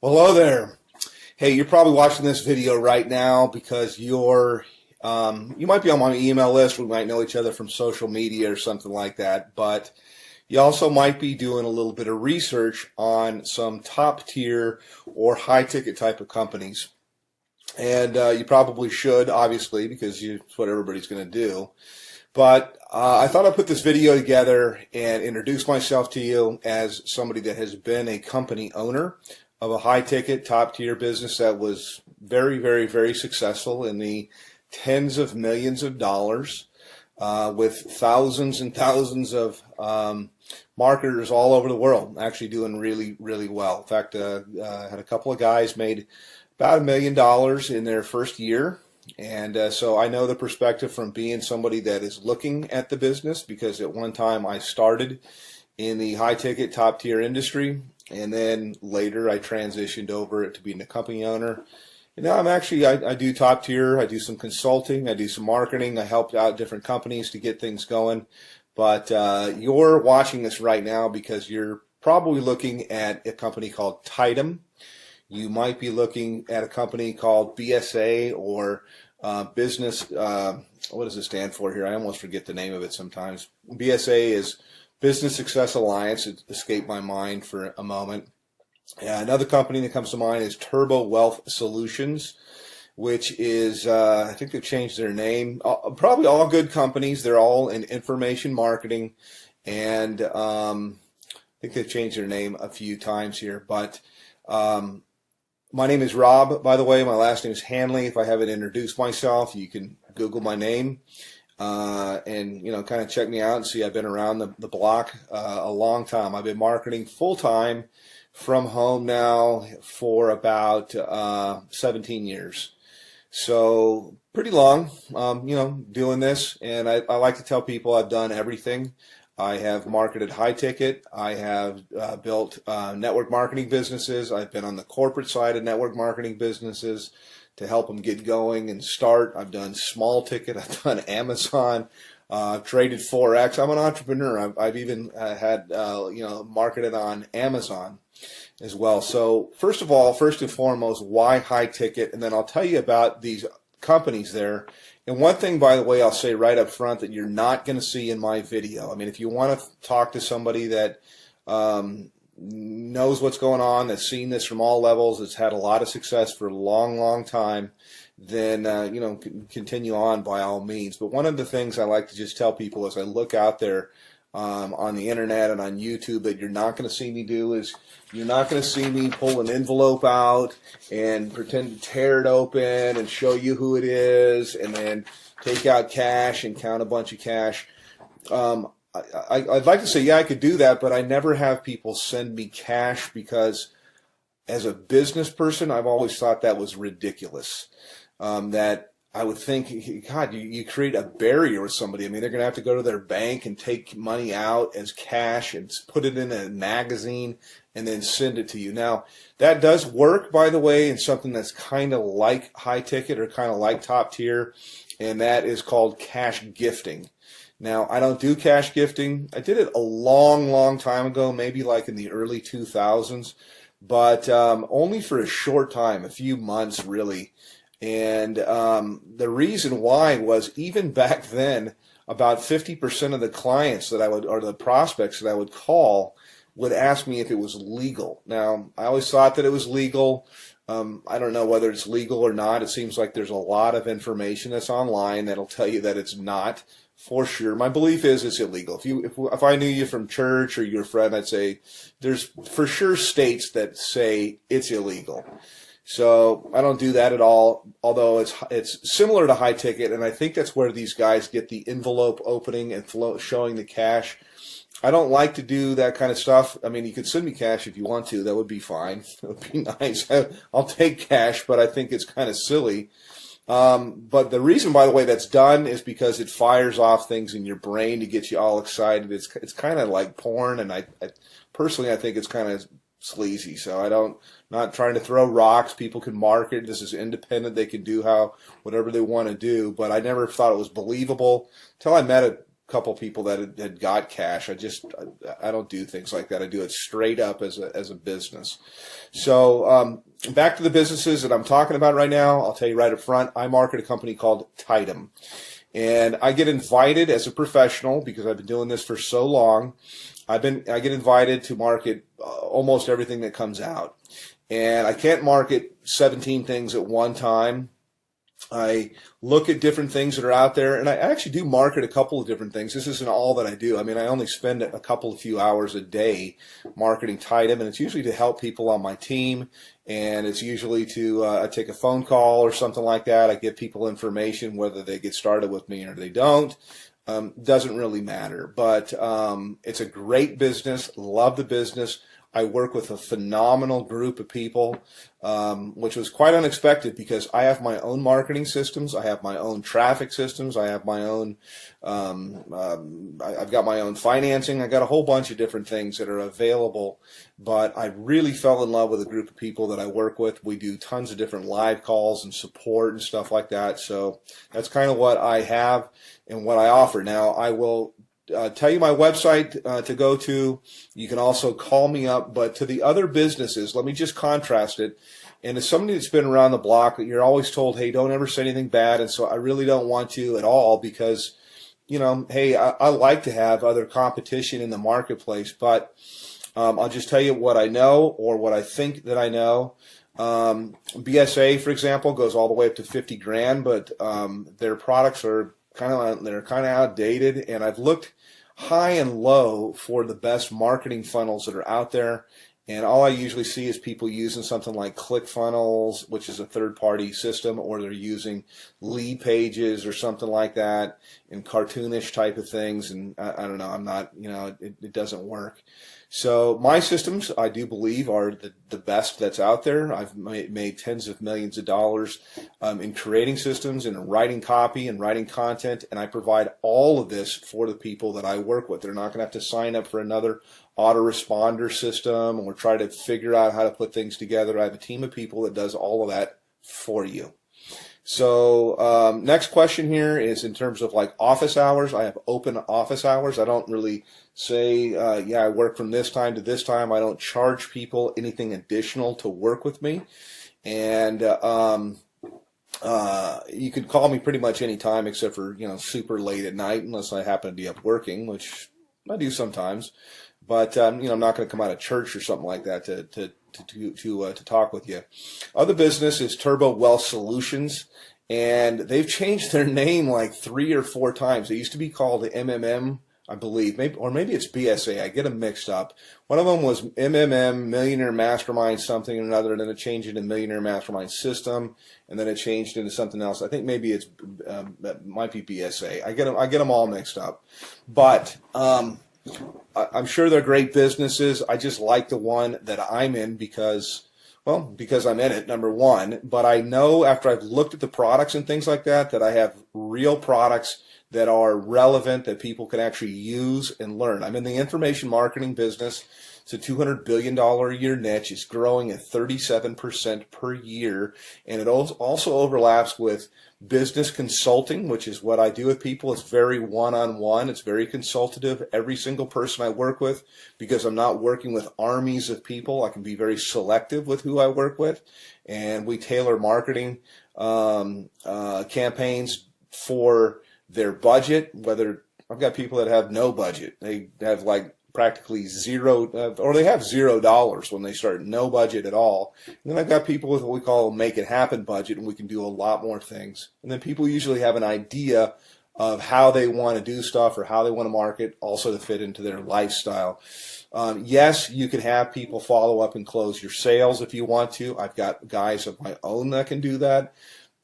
Hello there. Hey, you're probably watching this video right now because you might be on my email list. We might know each other from social media or something like that. But you also might be doing a little bit of research on some top tier or high ticket type of companies. And you probably should, obviously, because it's what everybody's going to do. But I thought I'd put this video together and introduce myself to you as somebody that has been a company owner of a high-ticket, top-tier business that was very, very, very successful in the tens of millions of dollars with thousands and thousands of marketers all over the world, actually doing really, really well. In fact, I had a couple of guys made about $1 million in their first year. And so I know the perspective from being somebody that is looking at the business, because at one time I started in the high-ticket, top-tier industry, and then later I transitioned over to being a company owner. And now I do top-tier, I do some consulting, I do some marketing, I helped out different companies to get things going. But you're watching this right now because you're probably looking at a company called Tidem. You might be looking at a company called BSA or business, what does it stand for here? I almost forget the name of it sometimes. BSA is Business Success Alliance. It escaped my mind for a moment. Another company that comes to mind is Turbo Wealth Solutions, which is, I think they've changed their name. Probably all good companies. They're all in information marketing. And I think they've changed their name a few times here. But my name is Rob, by the way. My last name is Hanley. If I haven't introduced myself, you can Google my name and kind of check me out and see I've been around the block a long time. I've been marketing full time from home now for about 17 years. So pretty long, doing this. And I like to tell people I've done everything. I have marketed high ticket. I have built network marketing businesses. I've been on the corporate side of network marketing businesses to help them get going and start. I've done small ticket. I've done Amazon. I've traded Forex. I'm an entrepreneur. I've even had marketed on Amazon as well. So first and foremost, why high ticket? And then I'll tell you about these companies there. And one thing, by the way, I'll say right up front that you're not going to see in my video. I mean, if you want to talk to somebody that knows what's going on, that's seen this from all levels, that's had a lot of success for a long, long time, then, continue on by all means. But one of the things I like to just tell people as I look out there on the internet and on YouTube that you're not going to see me do is you're not going to see me pull an envelope out and pretend to tear it open and show you who it is and then take out cash and count a bunch of cash. I'd like to say, yeah, I could do that, but I never have people send me cash because as a business person, I've always thought that was ridiculous. That I would think, God, you create a barrier with somebody. I mean, they're going to have to go to their bank and take money out as cash and put it in a magazine and then send it to you. Now, that does work, by the way, in something that's kind of like high ticket or kind of like top tier, and that is called cash gifting. Now, I don't do cash gifting. I did it a long, long time ago, maybe like in the early 2000s, but only for a short time, a few months really. And the reason why was even back then, about 50% of the clients that I would, or the prospects that I would call, would ask me if it was legal. Now, I always thought that it was legal. I don't know whether it's legal or not. It seems like there's a lot of information that's online that'll tell you that it's not for sure. My belief is it's illegal. If I knew you from church or you're a friend, I'd say there's for sure states that say it's illegal. So I don't do that at all, although it's similar to high ticket, and I think that's where these guys get the envelope opening and showing the cash. I don't like to do that kind of stuff. I mean, you could send me cash if you want to. That would be fine. It would be nice. I'll take cash, but I think it's kind of silly. But the reason, by the way, that's done is because it fires off things in your brain to get you all excited. It's kind of like porn, and I personally think it's kind of sleazy. So not trying to throw rocks. People can market. This is independent. They can do whatever they want to do. But I never thought it was believable until I met couple people that had got cash. I don't do things like that. I do it straight up as a business. So back to the businesses that I'm talking about right now. I'll tell you right up front, I market a company called Tidem. And I get invited as a professional, because I've been doing this for so long. I get invited to market almost everything that comes out. And I can't market 17 things at one time. I look at different things that are out there, and I actually do market a couple of different things. This isn't all that I do. I mean, I only spend a few hours a day marketing Tidem, and it's usually to help people on my team, and it's usually to I take a phone call or something like that. I give people information, whether they get started with me or they don't. Doesn't really matter, but it's a great business. Love the business. I work with a phenomenal group of people, which was quite unexpected, because I have my own marketing systems. I have my own traffic systems. I have my own, I've got my own financing. I got a whole bunch of different things that are available, but I really fell in love with a group of people that I work with. We do tons of different live calls and support and stuff like that. So that's kind of what I have and what I offer. Now, I will tell you my website to go to. You can also call me up. But to the other businesses, let me just contrast it. And as somebody that's been around the block, you're always told, hey, don't ever say anything bad. And so I really don't want to at all, because, you know, hey, I like to have other competition in the marketplace. But I'll just tell you what I know, or what I think that I know. BSA, for example, goes all the way up to 50 grand, but their products are kind of outdated, and I've looked high and low for the best marketing funnels that are out there, and all I usually see is people using something like ClickFunnels, which is a third-party system, or they're using Lead Pages or something like that, and cartoonish type of things, and I don't know, I'm not, you know, it doesn't work. So my systems, I do believe, are the best that's out there. I've made tens of millions of dollars in creating systems and writing copy and writing content, and I provide all of this for the people that I work with. They're not going to have to sign up for another autoresponder system or try to figure out how to put things together. I have a team of people that does all of that for you. So next question here is in terms of like office hours. I have open office hours. I don't really say, yeah, I work from this time to this time. I don't charge people anything additional to work with me. And you can call me pretty much any time except for, you know, super late at night, unless I happen to be up working, which I do sometimes. But, you know, I'm not going to come out of church or something like that to talk with you. Other business is Turbo Wealth Solutions, and they've changed their name like 3 or 4 times. They used to be called MMM, I believe, maybe it's BSA. I get them mixed up. One of them was MMM, Millionaire Mastermind something or another, and then it changed into Millionaire Mastermind System, and then it changed into something else. I think maybe it might be BSA. I get them all mixed up, but I'm sure they're great businesses. I just like the one that I'm in because I'm in it, number one. But I know after I've looked at the products and things like that, that I have real products that are relevant, that people can actually use and learn. I'm in the information marketing business. It's a $200 billion a year niche. It's growing at 37% per year. And it also overlaps with business consulting, which is what I do with people. It's very one-on-one. It's very consultative. Every single person I work with, because I'm not working with armies of people, I can be very selective with who I work with. And we tailor marketing campaigns for their budget. Whether I've got people that have no budget. They have like practically zero, or they have $0 when they start, no budget at all. And then I've got people with what we call a make it happen budget, and we can do a lot more things. And then people usually have an idea of how they want to do stuff or how they want to market, also to fit into their lifestyle. Yes, you can have people follow up and close your sales if you want to. I've got guys of my own that can do that.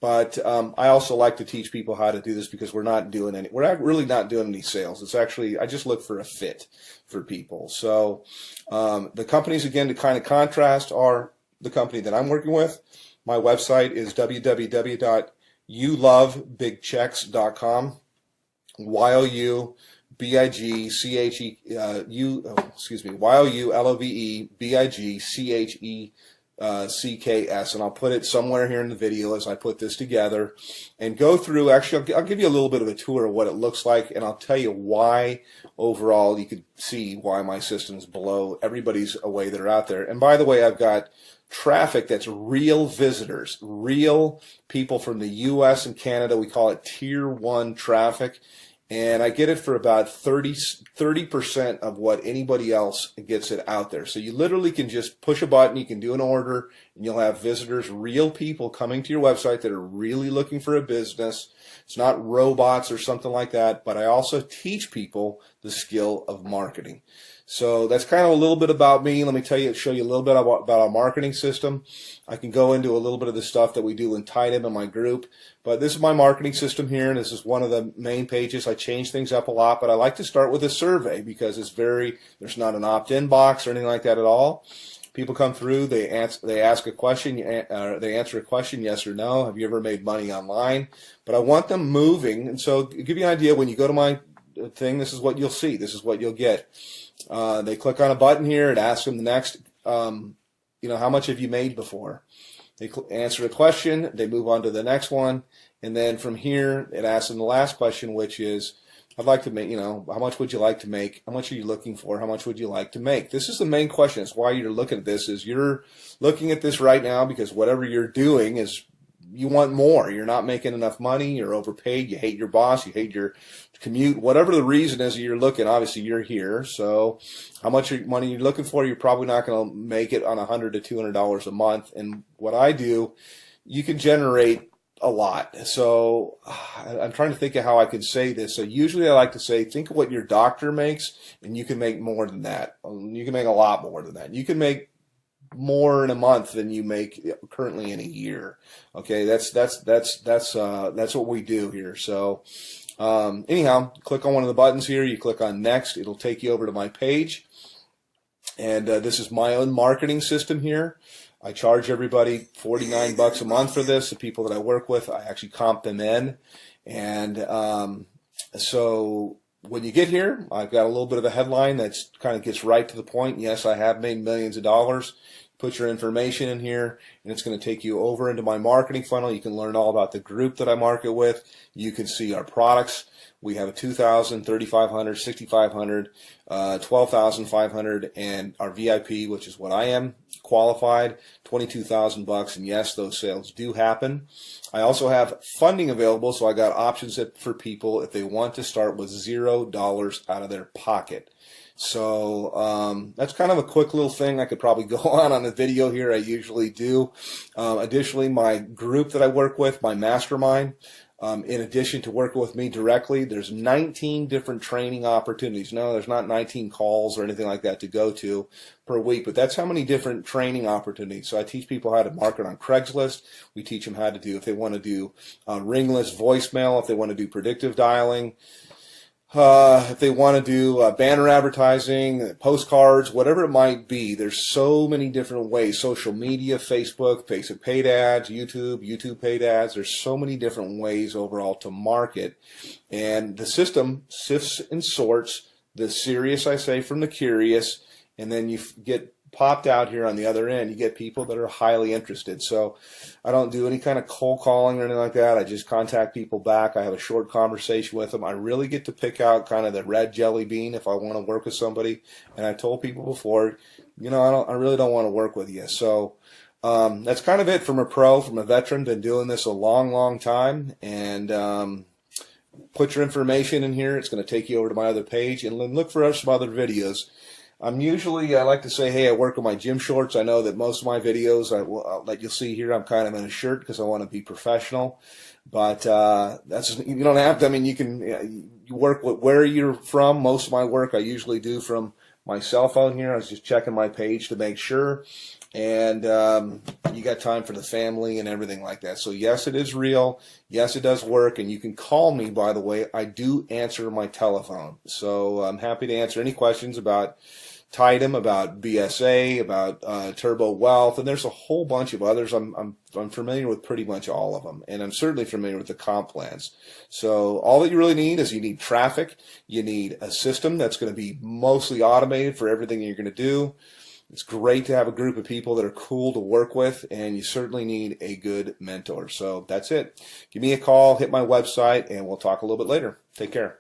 But I also like to teach people how to do this, because we're not really not doing any sales. It's actually, I just look for a fit for people. So the companies, again, to kind of contrast, are the company that I'm working with. My website is www.youlovebigchecks.com. YOULOVEBIGCHE CKS, and I'll put it somewhere here in the video as I put this together and go through. Actually, I'll give you a little bit of a tour of what it looks like, and I'll tell you why overall you could see why my system's below everybody's away that are out there. And by the way, I've got traffic that's real visitors, real people from the US and Canada. We call it tier 1 traffic. And I get it for about 30% of what anybody else gets it out there. So you literally can just push a button, you can do an order, and you'll have visitors, real people coming to your website that are really looking for a business. It's not robots or something like that, but I also teach people the skill of marketing. So that's kind of a little bit about me. Let me show you a little bit about our marketing system. I can go into a little bit of the stuff that we do in Tidem in my group, but this is my marketing system here, and this is one of the main pages. I change things up a lot, but I like to start with a survey because there's not an opt-in box or anything like that at all. People come through, they ask a question, they answer a question, yes or no. Have you ever made money online? But I want them moving, and so to give you an idea, when you go to my thing, this is what you'll see. This is what you'll get. They click on a button here. It asks them the next, how much have you made before? They answer a question. They move on to the next one. And then from here, it asks them the last question, which is, I'd like to make, how much would you like to make? How much are you looking for? How much would you like to make? This is the main question. It's why you're looking at this, is you're looking at this right now because whatever you're doing is you want more. You're not making enough money. You're overpaid. You hate your boss. You hate your commute. Whatever the reason is you're looking, obviously you're here. So how much money you're looking for, you're probably not going to make it on $100 to $200 a month. And what I do, you can generate a lot. So I'm trying to think of how I can say this. So usually I like to say, think of what your doctor makes, and you can make more than that. You can make a lot more than that. You can make more in a month than you make currently in a year. Okay, that's what we do here. So anyhow, click on one of the buttons here. You click on next. It'll take you over to my page. And this is my own marketing system here. I charge everybody $49 a month for this. The people that I work with, I actually comp them in. And so when you get here, I've got a little bit of a headline that's kind of gets right to the point. Yes, I have made millions of dollars. Put your information in here, and it's going to take you over into my marketing funnel. You can learn all about the group that I market with. You can see our products. We have a $2,000, $3,500, $6,500, $12,500, and our VIP, which is what I am, qualified, $22,000. And yes, those sales do happen. I also have funding available, so I got options for people if they want to start with $0 out of their pocket. So that's kind of a quick little thing. I could probably go on the video here. I usually do. Additionally, my group that I work with, my mastermind, in addition to working with me directly, there's 19 different training opportunities. No, there's not 19 calls or anything like that to go to per week, but that's how many different training opportunities. So I teach people how to market on Craigslist. We teach them how to do, if they want to do ringless voicemail, if they want to do predictive dialing, if they want to do banner advertising, postcards, whatever it might be. There's so many different ways. Social media, Facebook paid ads, YouTube paid ads. There's so many different ways overall to market. And the system sifts and sorts the serious, I say, from the curious, and then you get popped out here on the other end. You get people that are highly interested. So I don't do any kind of cold calling or anything like that. I just contact people back. I have a short conversation with them. I really get to pick out kind of the red jelly bean if I want to work with somebody. And I told people before, I really don't want to work with you. So that's kind of it from a veteran, been doing this a long, long time. And put your information in here. It's going to take you over to my other page, and then look for some other videos. I like to say, hey, I work with my gym shorts. I know that most of my videos that you'll see here, I'm kind of in a shirt because I want to be professional. But you don't have to. I mean, you work with where you're from. Most of my work I usually do from my cell phone here. I was just checking my page to make sure. And you got time for the family and everything like that. So yes, it is real. Yes, it does work. And you can call me, by the way. I do answer my telephone. So I'm happy to answer any questions about Tidem, about BSA, about Turbo Wealth, and there's a whole bunch of others. I'm familiar with pretty much all of them, and I'm certainly familiar with the comp plans. So all that you really need is you need traffic. You need a system that's going to be mostly automated for everything you're going to do. It's great to have a group of people that are cool to work with, and you certainly need a good mentor. So that's it. Give me a call, hit my website, and we'll talk a little bit later. Take care.